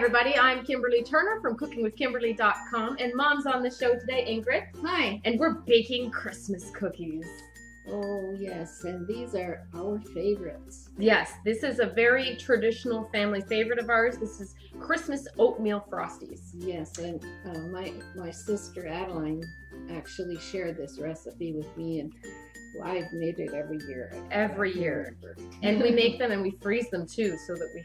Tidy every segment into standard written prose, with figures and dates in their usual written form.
everybody, I'm Kimberly Turner from cookingwithkimberly.com, and Mom's on the show today, Ingrid. Hi. And we're baking Christmas cookies. Oh yes, and these are our favorites. Yes, this is a very traditional family favorite of ours. This is Christmas Oatmeal Frosties. Yes, and my sister Adeline actually shared this recipe with me, and I've made it every year. Every year. And we make them and we freeze them too, so that we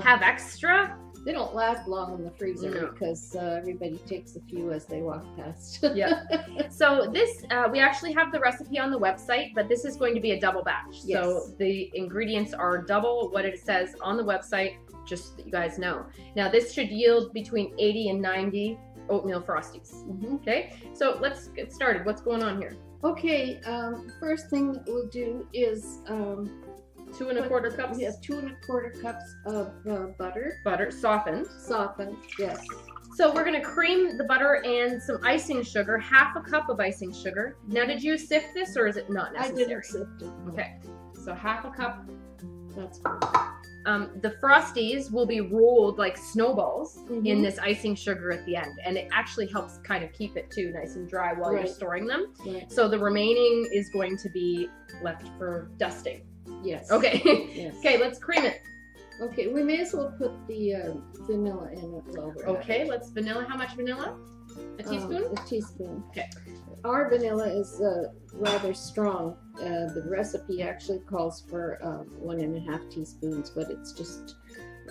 have extra. They don't last long in the freezer because everybody takes a few as they walk past. Yeah. So this, we actually have the recipe on the website, but this is going to be a double batch. Yes. So the ingredients are double what it says on the website, just so that you guys know. Now this should yield between 80 and 90 oatmeal frosties. Okay, so let's get started. What's going on here? Okay, first thing that we'll do is 2 1/4 cups. Yes, 2 1/4 cups of butter. Butter, softened. Softened, yes. So we're gonna cream the butter and some icing sugar, 1/2 cup of icing sugar. Now, did you sift this or is it not necessary? I didn't sift it. Okay, so 1/2 cup. That's good. The Frosties will be rolled like snowballs in this icing sugar at the end, and it actually helps kind of keep it too nice and dry while you're storing them. Right. So the remaining is going to be left for dusting. Yes. Okay. Yes. Okay, let's cream it. Okay, we may as well put the vanilla in it while we're Okay, let's vanilla. How much vanilla? A teaspoon? A teaspoon. Okay. Our vanilla is rather strong. The recipe actually calls for 1 1/2 teaspoons, but it's just,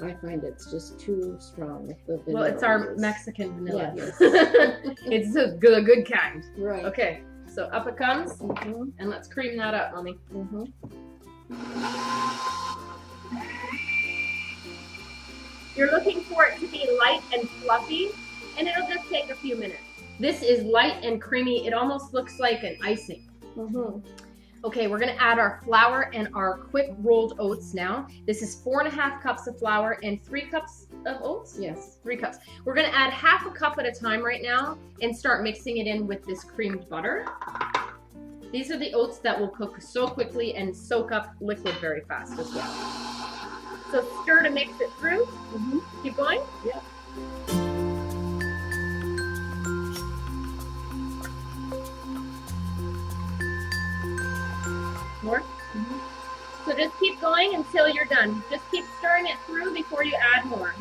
I find it's just too strong with the vanilla. Well, it's our Mexican vanilla. Yes. It's a good kind. Right. Okay, so up it comes, and let's cream that up, Mommy. You're looking for it to be light and fluffy, and it'll just take a few minutes. This is light and creamy. It almost looks like an icing. Okay, we're gonna add our flour and our quick rolled oats now. This is 4 1/2 cups of flour and 3 cups of oats? Yes. 3 cups. We're gonna add 1/2 cup at a time right now and start mixing it in with this creamed butter. These are the oats that will cook so quickly and soak up liquid very fast as well. So stir to mix it through. Keep going? Yeah. More? So just keep going until you're done. Just keep stirring it through before you add more.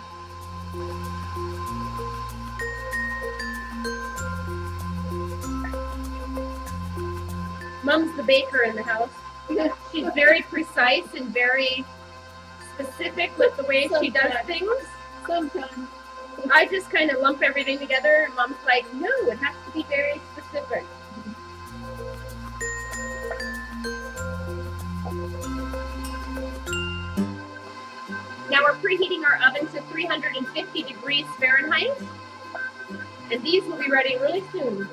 Mom's the baker in the house. She's very precise and very specific with the way she does things. Sometimes. I just kind of lump everything together, and Mom's like, no, it has to be very specific. Now we're preheating our oven to 350 degrees Fahrenheit, and these will be ready really soon.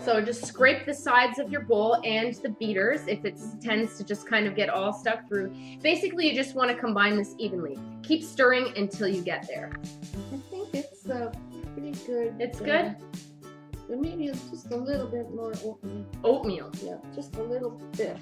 So just scrape the sides of your bowl and the beaters if it tends to just kind of get all stuck through. Basically, you just want to combine this evenly. Keep stirring until you get there. I think it's pretty good. It's good? But maybe it's just a little bit more oatmeal. Oatmeal. Yeah, just a little bit.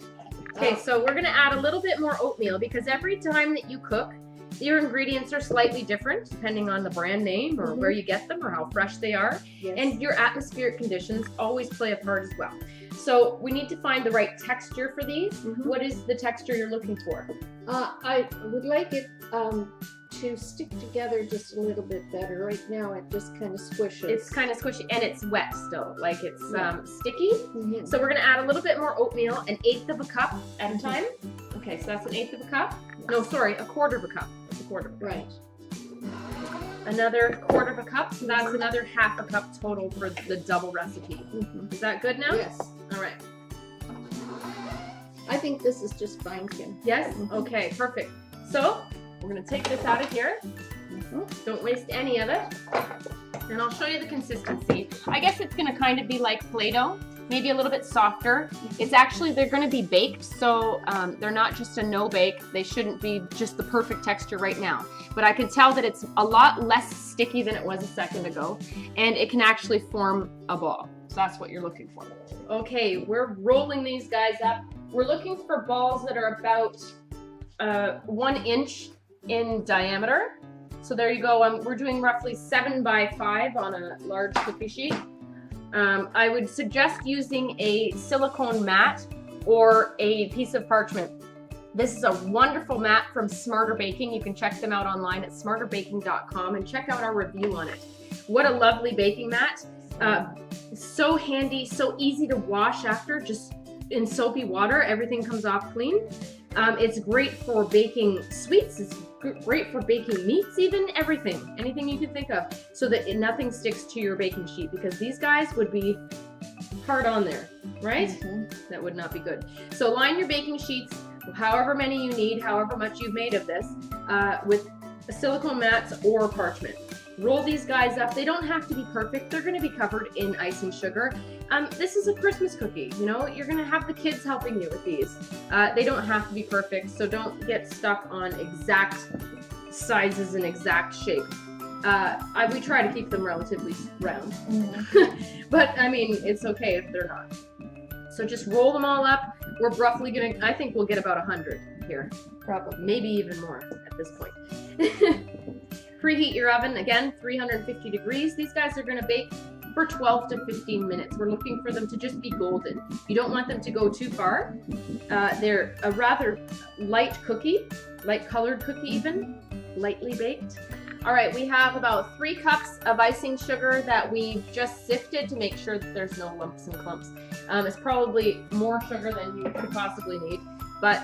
Okay, so we're going to add a little bit more oatmeal because every time that you cook, your ingredients are slightly different depending on the brand name or where you get them or how fresh they are. Yes. And your atmospheric conditions always play a part as well. So we need to find the right texture for these. What is the texture you're looking for? I would like it to stick together just a little bit better. Right now it just kind of squishes. It's kind of squishy and it's wet still, like it's sticky. So we're going to add a little bit more oatmeal, 1/8 cup at a time. Okay, so that's 1/8 cup. No, sorry, 1/4 cup. That's 1/4 cup. Right. Another 1/4 cup, so that's another 1/2 cup total for the double recipe. Is that good now? Yes. All right. I think this is just fine, Kim. Yes? Okay, perfect. So we're going to take this out of here. Don't waste any of it. And I'll show you the consistency. I guess it's going to kind of be like Play-Doh, maybe a little bit softer. It's actually, they're going to be baked, so they're not just a no-bake. They shouldn't be just the perfect texture right now. But I can tell that it's a lot less sticky than it was a second ago, and it can actually form a ball. So that's what you're looking for. Okay, we're rolling these guys up. We're looking for balls that are about 1 inch in diameter. So there you go. We're doing roughly 7 by 5 on a large cookie sheet. I would suggest using a silicone mat or a piece of parchment. This is a wonderful mat from SmarterBaking. You can check them out online at smarterbaking.com and check out our review on it. What a lovely baking mat. So handy, so easy to wash after, just in soapy water. Everything comes off clean. It's great for baking sweets. It's great for baking meats, even everything, anything you can think of, so that nothing sticks to your baking sheet, because these guys would be hard on there, right? That would not be good. So line your baking sheets, however many you need, however much you've made of this, with silicone mats or parchment. Roll these guys up. They don't have to be perfect. They're going to be covered in icing sugar. This is a Christmas cookie. You know, you're going to have the kids helping you with these. They don't have to be perfect, so don't get stuck on exact sizes and exact shape. We try to keep them relatively round. But, I mean, it's okay if they're not. So just roll them all up. We're roughly going to, I think we'll get about 100 here. Probably. Maybe even more at this point. Preheat your oven, again, 350 degrees. These guys are going to bake for 12 to 15 minutes. We're looking for them to just be golden. You don't want them to go too far. They're a rather light cookie, light colored cookie even, lightly baked. All right, we have about 3 cups of icing sugar that we've just sifted to make sure that there's no lumps and clumps. It's probably more sugar than you could possibly need, but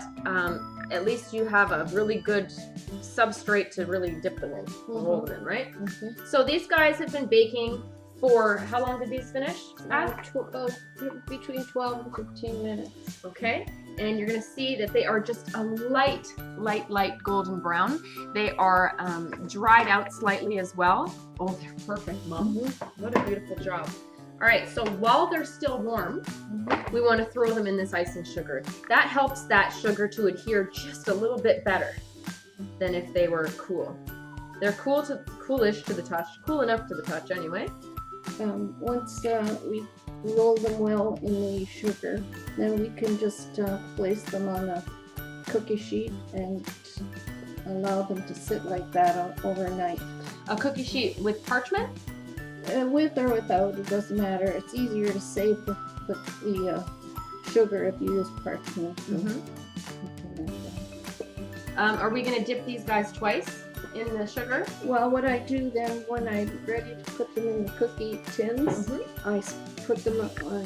at least you have a really good substrate to really dip them in, roll them in, right? So these guys have been baking for, how long did these finish? Between 12 and 15 minutes. Okay, and you're gonna see that they are just a light golden brown. They are dried out slightly as well. Oh, they're perfect, Mom. What a beautiful job. All right, so while they're still warm, we want to throw them in this icing sugar. That helps that sugar to adhere just a little bit better than if they were cool. They're coolish to the touch, cool enough to the touch anyway. Once we roll them well in the sugar, then we can just place them on a cookie sheet and allow them to sit like that overnight. A cookie sheet with parchment? With or without, it doesn't matter. It's easier to save the sugar if you use parchment. Are we going to dip these guys twice in the sugar? Well, what I do then, when I'm ready to put them in the cookie tins, I put them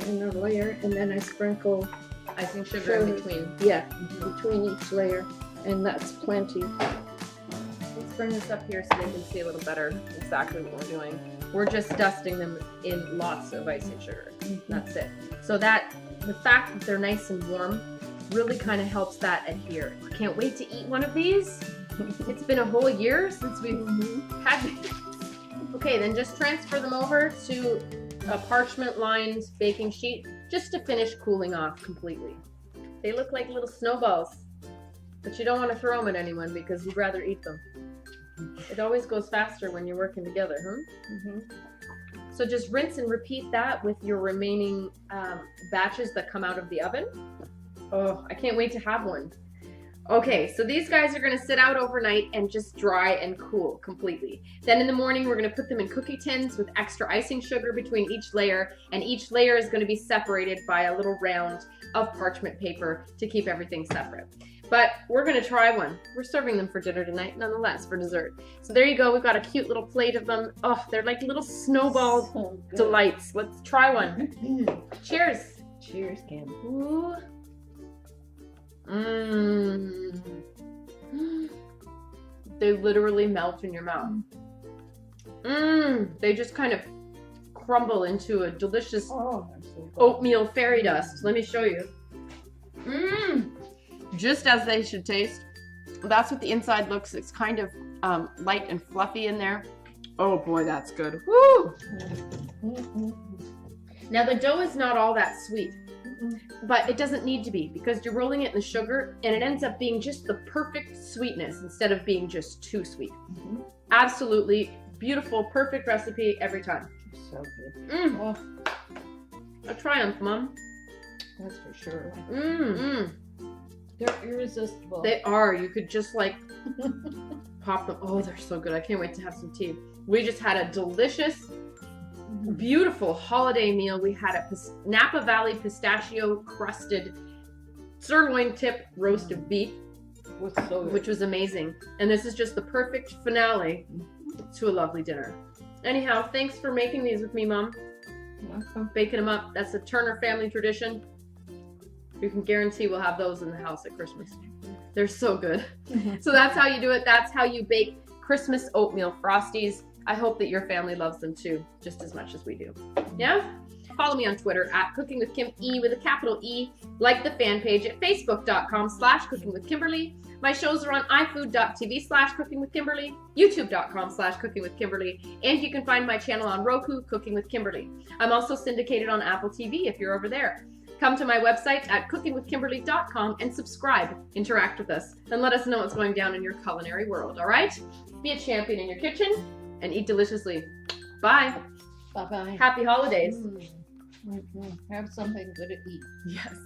in a layer, and then I sprinkle icing sugar in between. Yeah, between each layer, and that's plenty. Let's bring this up here so they can see a little better exactly what we're doing. We're just dusting them in lots of icing sugar. That's it. So that the fact that they're nice and warm really kind of helps that adhere. I can't wait to eat one of these. It's been a whole year since we've had these. Okay, then just transfer them over to a parchment-lined baking sheet just to finish cooling off completely. They look like little snowballs, but you don't want to throw them at anyone because you'd rather eat them. It always goes faster when you're working together, huh? So just rinse and repeat that with your remaining batches that come out of the oven. Oh, I can't wait to have one. Okay, so these guys are going to sit out overnight and just dry and cool completely. Then in the morning, we're going to put them in cookie tins with extra icing sugar between each layer, and each layer is going to be separated by a little round of parchment paper to keep everything separate. But we're going to try one. We're serving them for dinner tonight, nonetheless, for dessert. So there you go. We've got a cute little plate of them. Oh, they're like little snowball delights. Let's try one. Cheers. Cheers, Kim. Ooh. They literally melt in your mouth. They just kind of crumble into a delicious oatmeal fairy dust. Let me show you. Just as they should taste. That's what the inside looks. It's kind of light and fluffy in there. Oh boy, that's good. Woo! Now the dough is not all that sweet, but it doesn't need to be because you're rolling it in the sugar and it ends up being just the perfect sweetness instead of being just too sweet. Absolutely beautiful, perfect recipe every time. So good. A triumph, Mom. That's for sure. They're irresistible. They are. You could just like pop them. Oh, they're so good. I can't wait to have some tea. We just had a delicious, beautiful holiday meal. We had a Napa Valley pistachio crusted sirloin tip roast of beef, which was amazing. And this is just the perfect finale to a lovely dinner. Anyhow, thanks for making these with me, Mom. Welcome. Baking them up. That's a Turner family tradition. You can guarantee we'll have those in the house at Christmas. They're so good. So that's how you do it. That's how you bake Christmas Oatmeal Frosties. I hope that your family loves them too, just as much as we do. Yeah? Follow me on Twitter at Cooking with Kim E with a capital E. Like the fan page at facebook.com/cookingwithkimberly. My shows are on ifood.tv/cookingwithkimberly, youtube.com/cookingwithkimberly, and you can find my channel on Roku, Cooking with Kimberly. I'm also syndicated on Apple TV if you're over there. Come to my website at cookingwithkimberly.com and subscribe. Interact with us and let us know what's going down in your culinary world, all right? Be a champion in your kitchen and eat deliciously. Bye. Bye-bye. Happy holidays. Have something good to eat. Yes.